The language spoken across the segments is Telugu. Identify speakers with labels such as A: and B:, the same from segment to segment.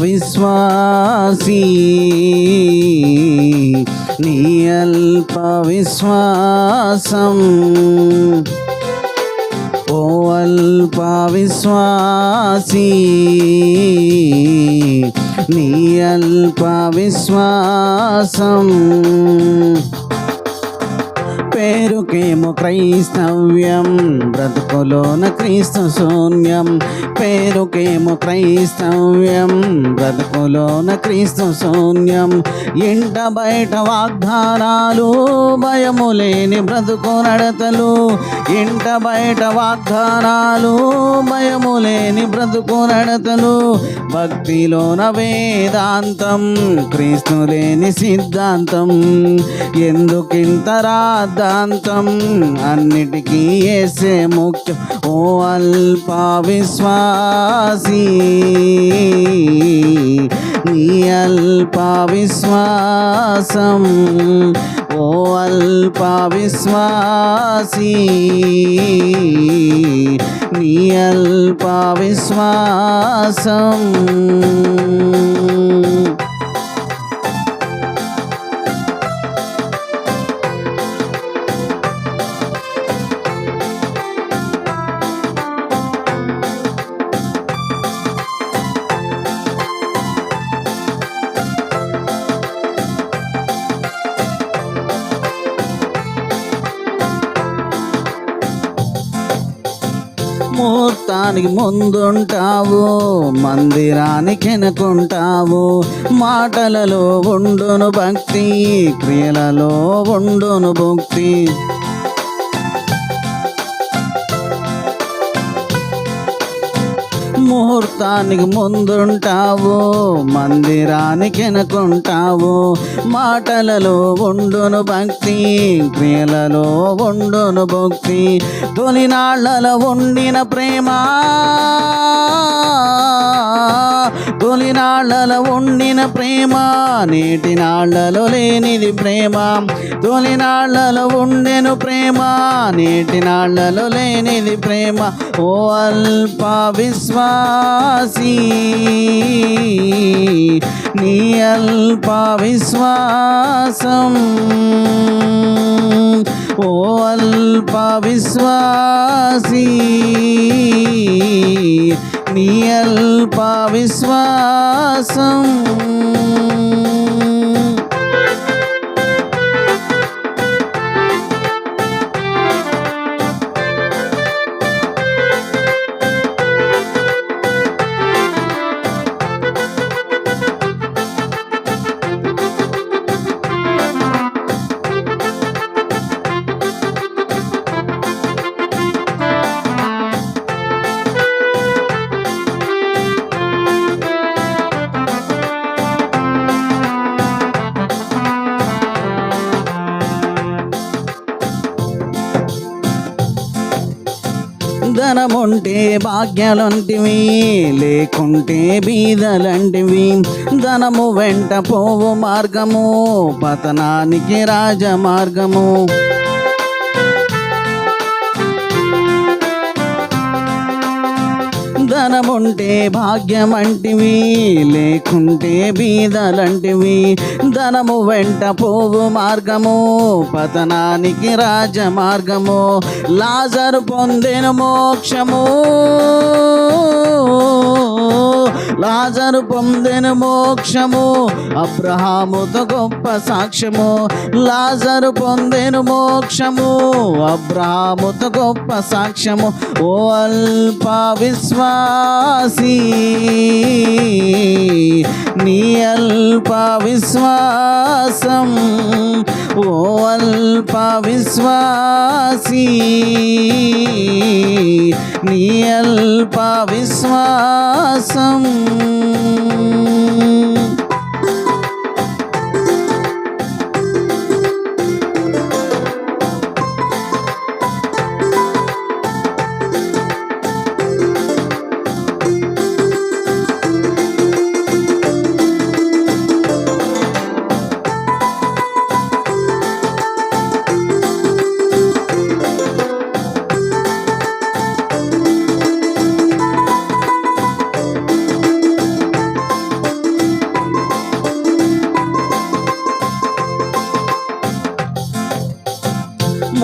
A: విశ్వాసీ నీ అల్ప విశ్వాసం ఓ అల్ప విశ్వాసీ నీ అల్ప విశ్వాసం పేరుకేమో క్రైస్తవ్యం బ్రతుకులోన క్రీస్తు శూన్యం పేరుకేమో క్రైస్తవ్యం బ్రతుకులోన క్రీస్తు శూన్యం ఇంట బయట వాగ్దానాలు భయము లేని బ్రతుకు నడతలు ఇంట బయట వాగ్దానాలు భయము లేని బ్రతుకు నడతలు భక్తిలోన వేదాంతం క్రీస్తు లేని సిద్ధాంతం ఎందుకింత రాద్ధాంతం అన్నిటికీ యేసే ముఖ్యం ఓ అల్ప విశ్వాసీ నీ అల్ప విశ్వాసం ఓ అల్ప విశ్వాసీ నీ అల్ప విశ్వాసం ముహూర్తానికి ముందుంటావు మందిరానికి వెనుకుంటావు మాటలలో ఉండును భక్తి క్రియలలో ఉండును భక్తి ముహూర్తానికి ముందుంటావు మందిరానికి వెనుకుంటావు మాటలలో ఉండును భక్తి క్రియలలో ఉండును భక్తి తొలినాళ్లలో ఉండిన ప్రేమ తొలినాళ్లలో ఉండిన ప్రేమ నేటి నాళ్లలో లేనిది ప్రేమ తొలినాళ్లలో ఉండెను ప్రేమ నేటి నాళ్లలో లేనిది ప్రేమ ఓ అల్ప విశ్వాసీ నీ అల్ప విశ్వాసం ఓ అల్ప విశ్వాసీ నీ అల్ప విశ్వాసం ధనముంటే భాగ్యాలంటివి లేకుంటే బీదలంటివి ధనము వెంట పోవు మార్గము పతనానికి రాజమార్గము ధనముంటే భాగ్యమంటివి లేకుంటే బీదలంటివి ధనము వెంట పోవు మార్గము పతనానికి రాజమార్గము లాజరు పొందెను మోక్షము లాజరు పొందెను మోక్షము అబ్రహాముతో గొప్ప సాక్ష్యము లాజరు పొందెను మోక్షము అబ్రహాముతో గొప్ప సాక్ష్యము ఓ అల్ప విశ్వాసీ నీ అల్ప విశ్వాసం ఓ అల్ప విశ్వాసీ నీ అల్ప విశ్వాసం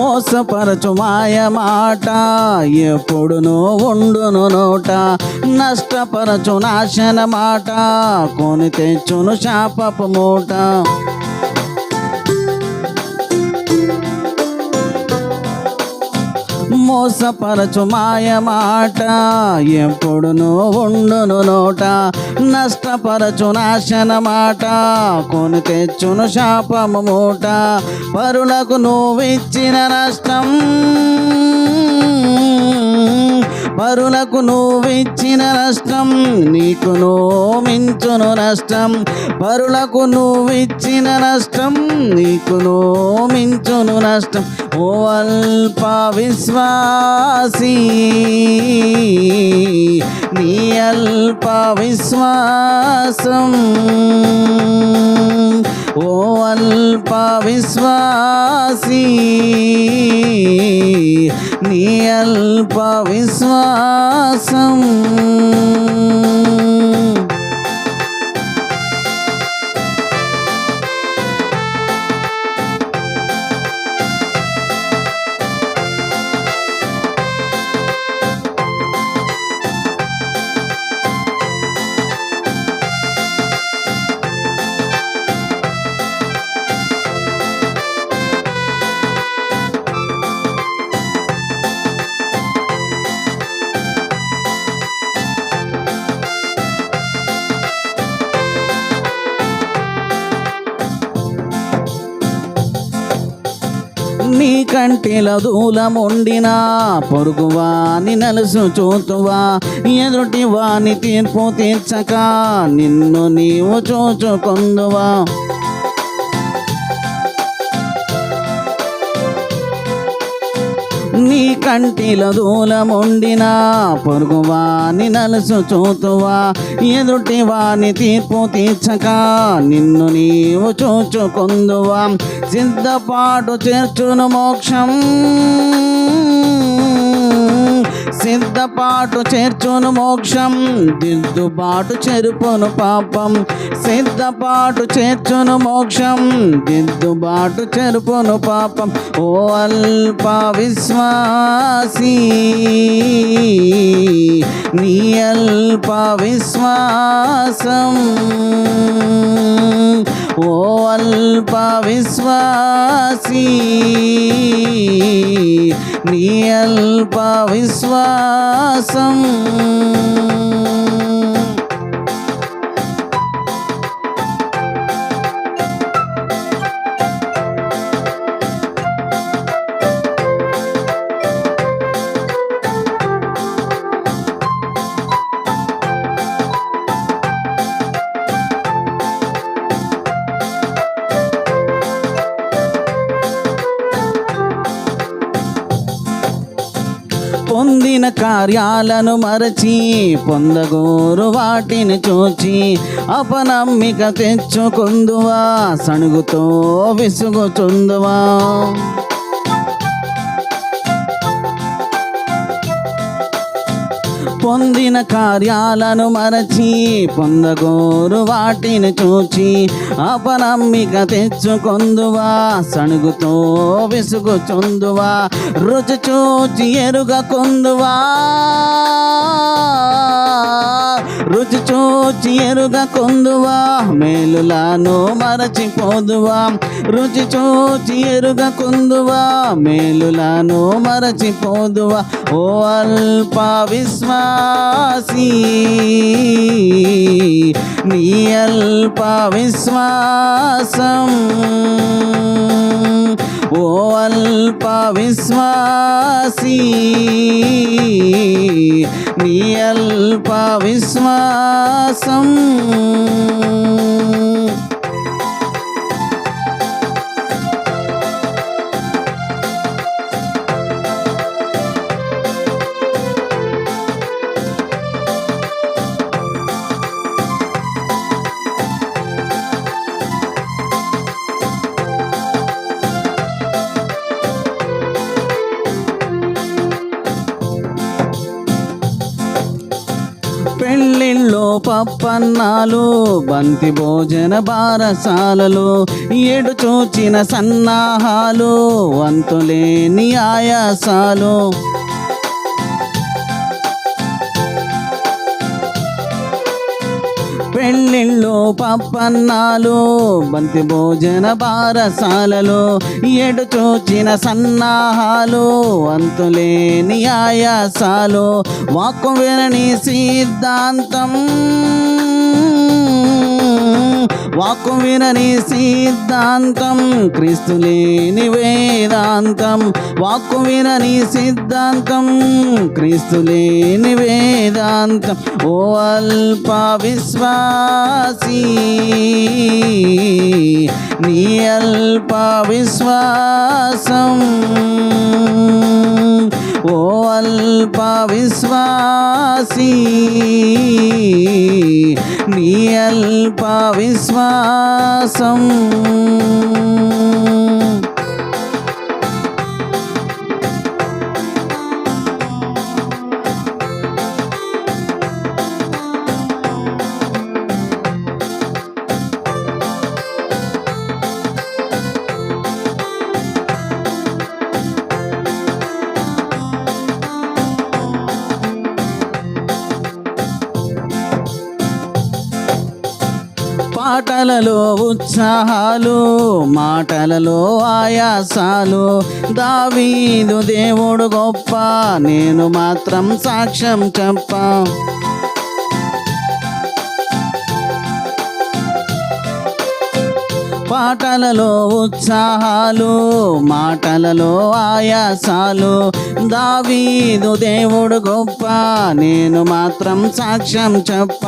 A: మోసపరచు మాయ మాట ఎప్పుడునూ ఉండును నోట, నష్టపరచు నాశన మాట కొని తెచ్చును శాపపు మూట. మోసపరచు మాయ మాట ఎప్పుడునూ ఉండును నోట, నష్టపరచు నాశన మాట కొని తెచ్చును శాపము మూట. పరులకు నువ్విచ్చిన నష్టం, పరులకు నువ్విచ్చిన నష్టం నీకును మించును నష్టం, పరులకు నువ్విచ్చిన నష్టం నీకును మించును నష్టం. ఓ అల్ప విశ్వాసీ, నీ అల్ప విశ్వాసం, ఓ అల్ప విశ్వాసీ, నీ అల్ప విశ్వాసం. నీ కంటిలో దూలముండినా పొరుగువాని నలుసు చూతువా, ఎదుటి వాని తీర్పు తీర్చక నిన్ను నీవు చూచుకొందువా. నీ కంటిలో దూలముండినా పొరుగువాని నలుసు చూతువా, ఎదుటి వాని తీర్పు తీర్చక నిన్ను నీవు చూచుకొందువా. సిద్ధపాటు చేర్చును మోక్షం, సిద్ధపాటు చేర్చును మోక్షం, దిద్దుబాటు చెరుపును పాపం. సిద్ధపాటు చేర్చును మోక్షం, దిద్దుబాటు చెరుపును పాపం. ఓ అల్ప విశ్వాసీ, నీ అల్ప విశ్వాసం, ఓ అల్ప విశ్వాసీ, నీ అల్ప విశ్వాసం. పొందిన కార్యాలను మరచి పొందగోరు వాటిని చూచి అపనమ్మిక తెచ్చుకొందువా, సణుగుతో విసుగుచుందువా. పొందిన కార్యాలను మరచి పొందగోరు వాటిని చూచి అపనమ్మిక తెచ్చుకొందువా, సణుగుతో విసుగుచుందువా. రుచి చూచి ఎరుగకొందువా, రుచి చూచి ఎరుగకొందువా, మేలులను మరచిపోదువా. రుచి చూచి ఎరుగకొందువా, మేలులను మరచిపోదువా. ఓ అల్ప విశ్వాసీ, నీ అల్ప విశ్వాసం, ఓ అల్ప విశ్వాసీ, నీ అల్ప విశ్వాసం. పెళ్ళిళ్ళో పప్పన్నాలు బంతి భోజన బారసాలలు ఎడు చూచిన సన్నాహాలు వంతులేని ఆయాసాలు పెళ్ళిళ్ళు పప్పన్నాలు బంతి భోజన బారసాలలు ఎడు చూచిన సన్నాహాలు అంతులేని ఆయాసాలు వాక్కు వినని సిద్ధాంతం వాక్కు వినని సిద్ధాంతం క్రీస్తు లేని వేదాంతం వాక్కు వినని సిద్ధాంతం క్రీస్తు లేని వేదాంతం ఓ అల్ప విశ్వాసీ నీ అల్ప విశ్వాసం ఓ అల్ప విశ్వాసీ నీ అల్ప విశ్వాసం పాటలలో ఉత్సాహాలు మాటలలో ఆయాసాలు దావీదు దేవుడు గొప్ప నేను మాత్రం సాక్ష్యం చెప్ప పాటలలో ఉత్సాహాలు మాటలలో ఆయాసాలు దావీదు దేవుడు గొప్ప నేను మాత్రం సాక్ష్యం చెప్ప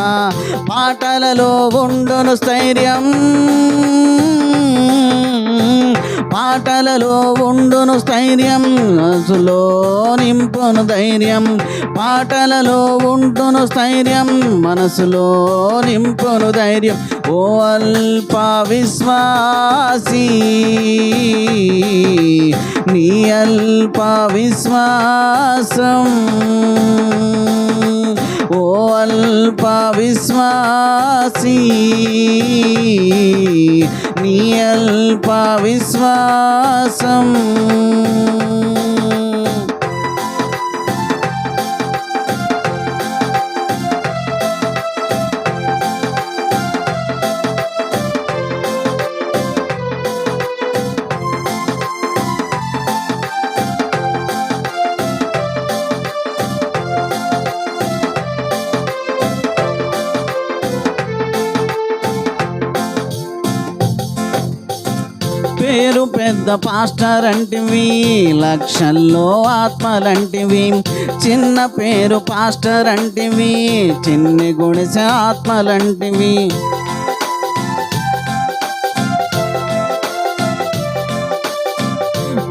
A: పాటలలో ఉండును స్థైర్యం పాటలలో ఉండును స్థైర్యం మనసులో నింపును ధైర్యం పాటలలో ఉండును స్థైర్యం మనసులో నింపును ధైర్యం ఓ అల్ప విశ్వాసీ నీ అల్ప విశ్వాసం ఓ అల్ప విశ్వాసీ నీ అల్ప విశ్వాసం పేరు పెద్ద పాస్టర్ అంటివి లక్షల్లో ఆత్మలంటివి చిన్న పేరు పాస్టర్ అంటివి చిన్ని గుడిసె ఆత్మలంటివి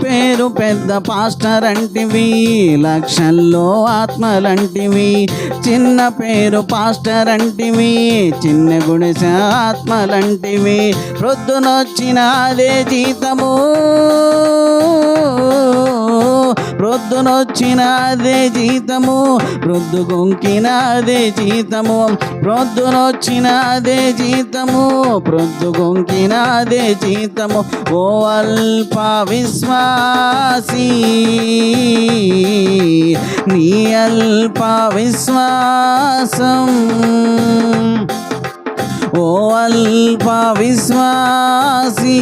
A: పేరు పెద్ద పాస్టర్ అంటివి లక్షల్లో ఆత్మలంటివి చిన్న పేరు పాస్టర్ అంటివి చిన్న గుడిసె ఆత్మలంటివి ప్రొద్దునొచ్చిన అదే జీతము ప్రొద్దునొచ్చిన అదే జీతము ప్రొద్దు గుంకిన అదే జీతము ప్రొద్దునొచ్చిన అదే జీతము ప్రొద్దు గుంకిన అదే జీతము ఓ అల్ప విశ్వాసీ నీ అల్ప విశ్వాసం ఓ అల్ప విశ్వాసీ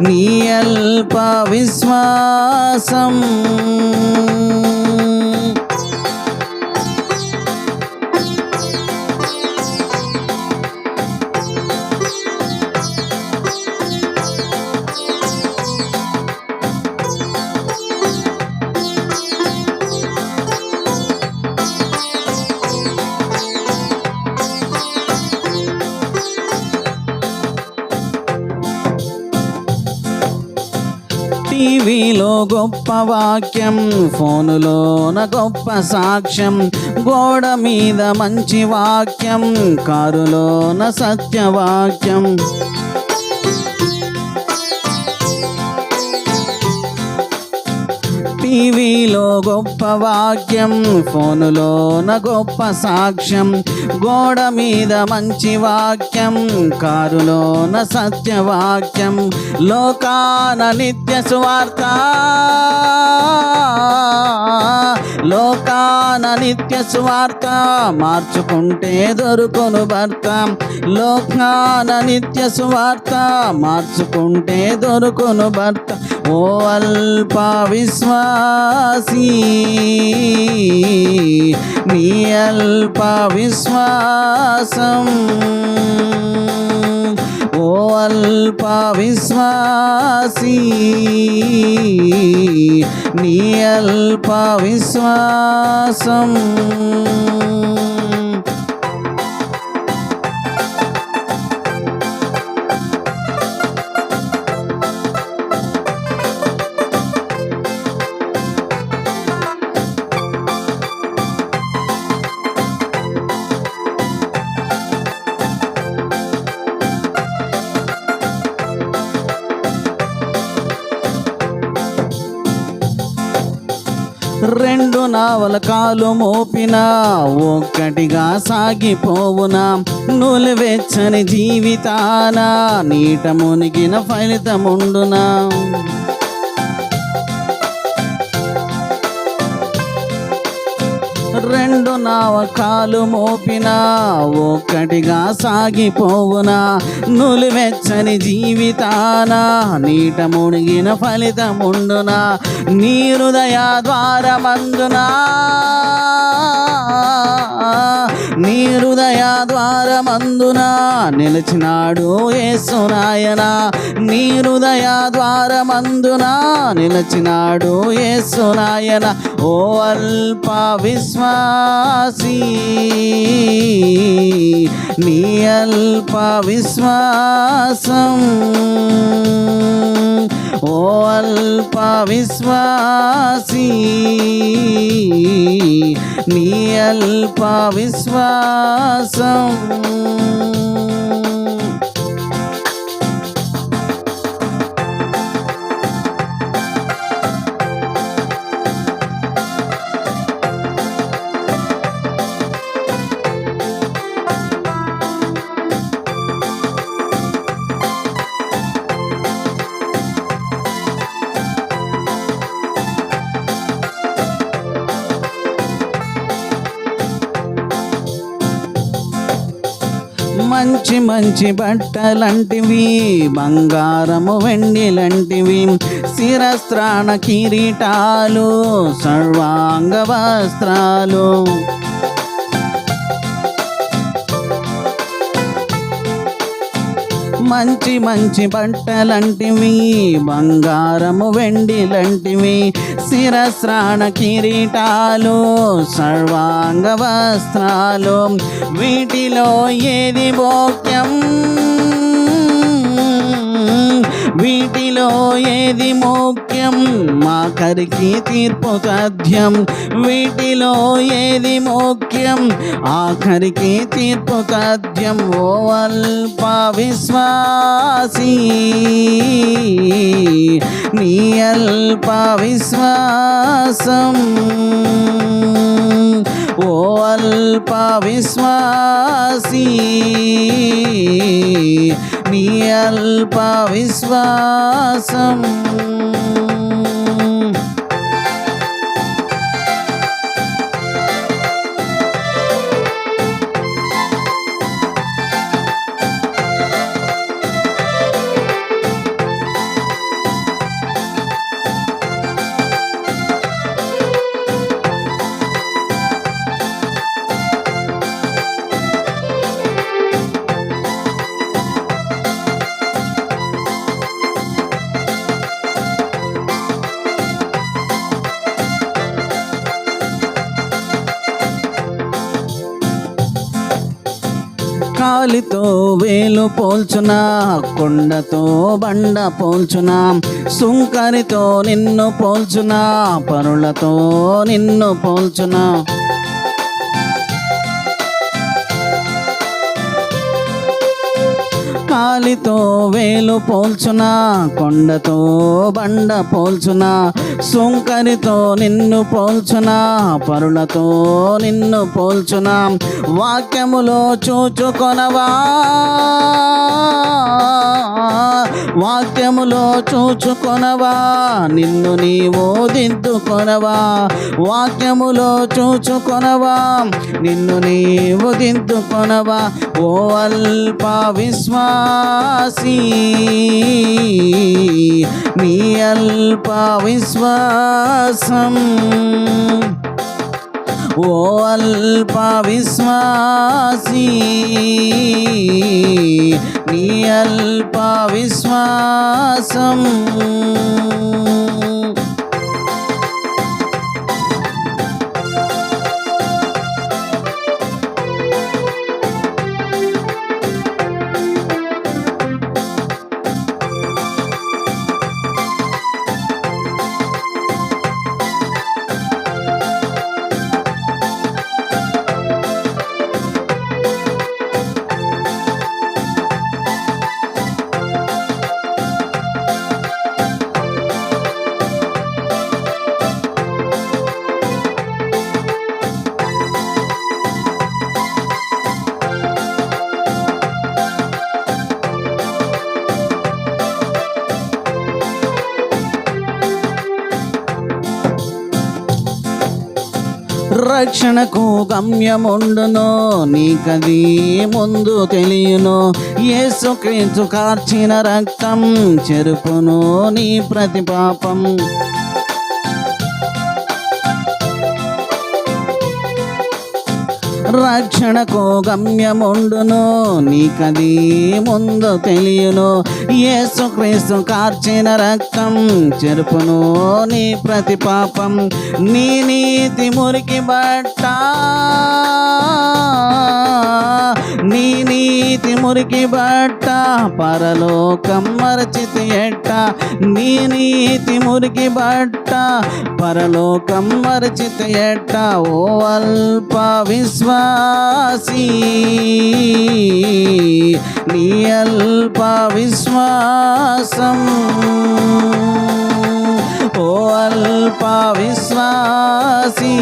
A: నీ అల్ప విశ్వాసం టీవీలో గొప్ప వాక్యం ఫోనులోన గొప్ప సాక్ష్యం గోడ మీద మంచి వాక్యం కారులోన సత్యవాక్యం టీవీలో గొప్ప వాక్యం, ఫోనులోన గొప్ప సాక్ష్యం, గోడ మీద మంచి వాక్యం, కారులోన సత్యవాక్యం, లోకాన నిత్య సువార్త, లోకాన నిత్య సువార్త, మార్చుకుంటే దొరుకును భర్త, లోకాన నిత్య సువార్త, మార్చుకుంటే దొరుకును భర్త. ఓ అల్ప విశ్వాసీ, నీ అల్ప విశ్వాసం, ఓ అల్ప విశ్వాసీ, నీ అల్ప విశ్వాసం. రెండు నావల కాలు మోపినా ఒక్కటిగా సాగిపోవునా, నులివెచ్చని జీవితాన నీట మునిగిన ఫలితముండునా. రెండు నావకాలు మోపినా ఒక్కటిగా సాగిపోవునా, నులివెచ్చని జీవితాన నీట మునిగిన ఫలితముండునా. నీ హృదయ ద్వారమందునా, నీ హృదయ ద్వారమందున నిలిచినాడు యేసు నాయన, నీ హృదయ ద్వారమందున నిలిచినాడు యేసు నాయన. ఓ అల్ప విశ్వాసీ, నీ అల్ప విశ్వాసం, ఓ అల్ప విశ్వాసీ, నీ అల్ప విశ్వాసం. మంచి మంచి బట్టలంటివి, బంగారము వెండిలంటివి, శిరస్త్రాణ కిరీటాలు, సర్వాంగ వస్త్రాలు, మంచి మంచి బట్టలంటివి, బంగారము వెండిలంటివి, శిరస్త్రాణ కిరీటాలు, సర్వాంగ వస్త్రాలు, వీటిలో ఏది భోగ్యం, వీటిలో ఏది ముఖ్యం, ఆఖరికి తీర్పు తథ్యం, వీటిలో ఏది ముఖ్యం, ఆఖరికి తీర్పు తథ్యం. ఓ అల్ప విశ్వాసీ, నీ అల్ప విశ్వాసం, ఓ అల్ప విశ్వాసీ, నీ అల్ప విశ్వాసం. కాలితో వేలు పోల్చునా, కొండతో బండ పోల్చునా, సుంకరితో నిన్ను పోల్చునా, పరులతో నిన్ను పోల్చునా. కాలితో వేలు పోల్చునా, కొండతో బండ పోల్చునా, సుంకరితో నిన్ను పోల్చునా, పరులతో నిన్ను పోల్చునా. వాక్యములో చూచుకొనవా, వాక్యములో చూచుకొనవా, నిన్ను నీవు దిద్దుకొనవా. వాక్యములో చూచుకొనవా, నిన్ను నీవు దిద్దుకొనవా. ఓ అల్ప విశ్వాసీ, నీ అల్ప విశ్వాసం, ఓ అల్ప విశ్వాసీ, నీ అల్ప విశ్వాసం. రక్షణకు గమ్యముండును, నీకది ముందు తెలియను. యేసుక్రీస్తు కార్చిన రక్తం చెరుపును నీ ప్రతి పాపం. రక్షణకు గమ్యముండును, నీకది ముందు తెలియను. యేసుక్రీస్తు కార్చిన రక్తం చెరుపును నీ ప్రతి పాపం. నీ నీతి మురికి బట్ట, నీ నీతి మురికి బట్ట, పరలోకం మరచితి ఎట్ట. నీ నీతి మురికి బట్ట, పరలోకం మరచితి ఎట్ట. ఓ అల్ప విశ్వాసీ, నీ అల్ప విశ్వాసం, ఓ అల్ప విశ్వాసీ,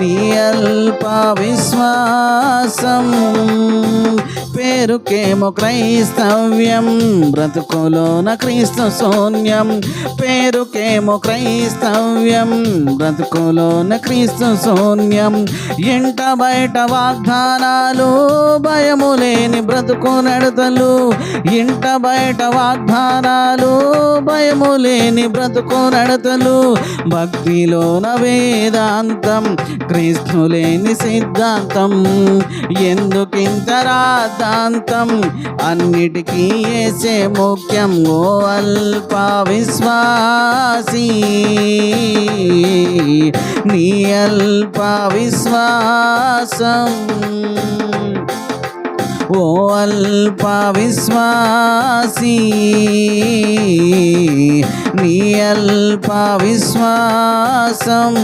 A: నీ అల్ప విశ్వాసం. పేరుకేమో క్రైస్తవ్యం, బ్రతుకులోన క్రీస్తు శూన్యం. పేరుకేమో క్రైస్తవ్యం, బ్రతుకులోన క్రీస్తు శూన్యం. ఇంట బయట వాగ్దానాలు, భయము లేని బ్రతుకు నడతలు. ఇంట బయట వాగ్దానాలు, భయము లేని బ్రతుకు నడతలు. భక్తిలోన వేదాంతం, క్రీస్తు లేని సిద్ధాంతం. ఎందుకింత రాద్ధాంతం, అన్నిటికీ యేసే ముఖ్యం. ఓ అల్ప విశ్వాసీ, నీ అల్ప విశ్వాసం, ఓ అల్ప విశ్వాసీ, నీ అల్ప విశ్వాసం.